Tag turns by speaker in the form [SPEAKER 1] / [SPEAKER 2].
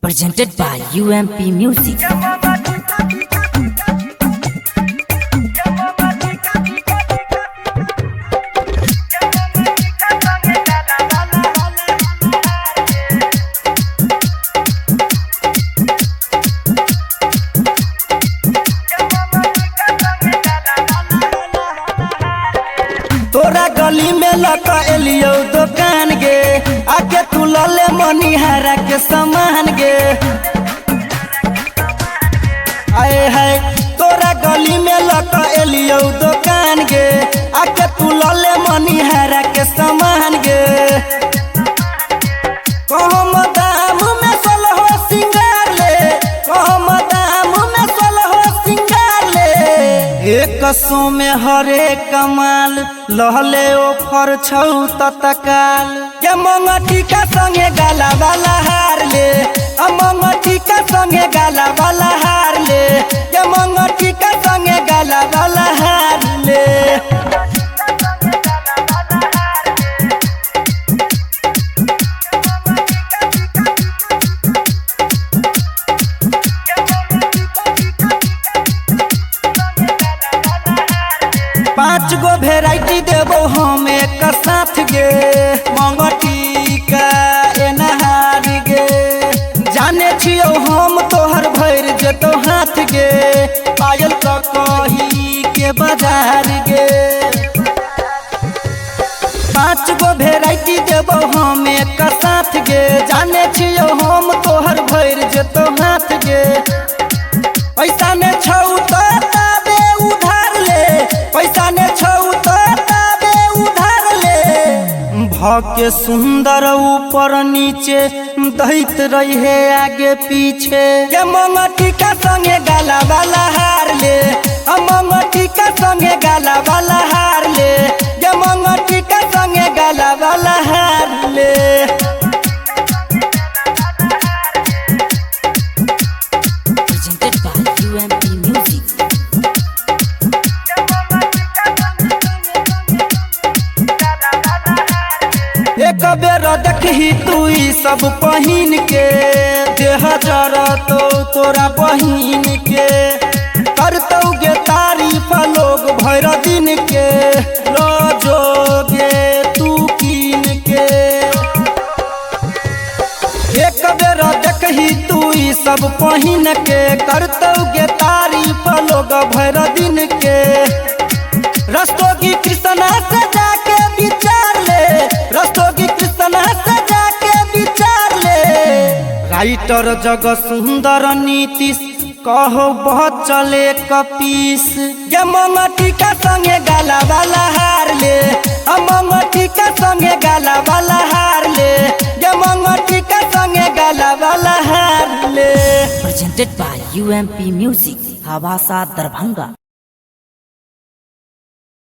[SPEAKER 1] presented by UMP Music.
[SPEAKER 2] तोरा गली में लका एलियो दुकान गे, आके तू लले मनिहारा के सामान गे। आए है तोरा गली में लका एलियो दुकान गे, आके तू लले मनिहारा के सामान गे। कहम दाम में सोलह सिंगार ले, कहम दाम में सोलह सिंगार ले। एक सौ में हरे कमाल लहले ओफर छौ तत्काल। ये मंगटी का संगे गाला वाला हार ले, मंगटी का संगे गाला वाला हार ले। ये मंगटी का संगे गाला वाला हार ले। पाँच गो वेराइटी देबो हम एक साथ गे। मंगटी का एनहार गे, जाने छियो हम तोहर भर जेतो हाथ गे। पायल तो कही के बाजार गे। पाँच गो वेराइटी देबो हम एक साथ गे, जाने छियो हम तोहर भर जेतो हाथ गे। पैसा ने छौ तो ताबे उधार ले, पैसा ने छौ तो ताबे उधार ले। भके सुंदर ऊपर नीचे दैत रही है आगे पीछे। ये मंगटी का संगे गाला वाला हार ले, मंगटी का संगे गाला वाला हार ले। ये मंगटी का संगे गाला वाला हार ले।
[SPEAKER 1] Presented by UMP Music.
[SPEAKER 2] एक बेर देखी तू ई सब पहिन के, देह जरा तो तोरा बहिन के। करतौ गे तारीफ लोग भर दिन के, रोजोगे तू कीन के। एक बेर देखी तू ई सब पहिन के, करतौ गे तारीफ लोग भर दिन के। रस्तोगी कृष्णा से जाके विचार ले, रस्तोगी कृष्णा से जाके विचार ले। राइटर जग सुंदर नीतीश कहो बहुत चले कपीस। ये मंगटी का संगे गाला वाला हार ले, मंगटी का संगे गाला वाला हार ले। ये मंगटी का संगे गाला वाला हार ले।
[SPEAKER 1] Presented by UMP Music. Habasa Darbhanga.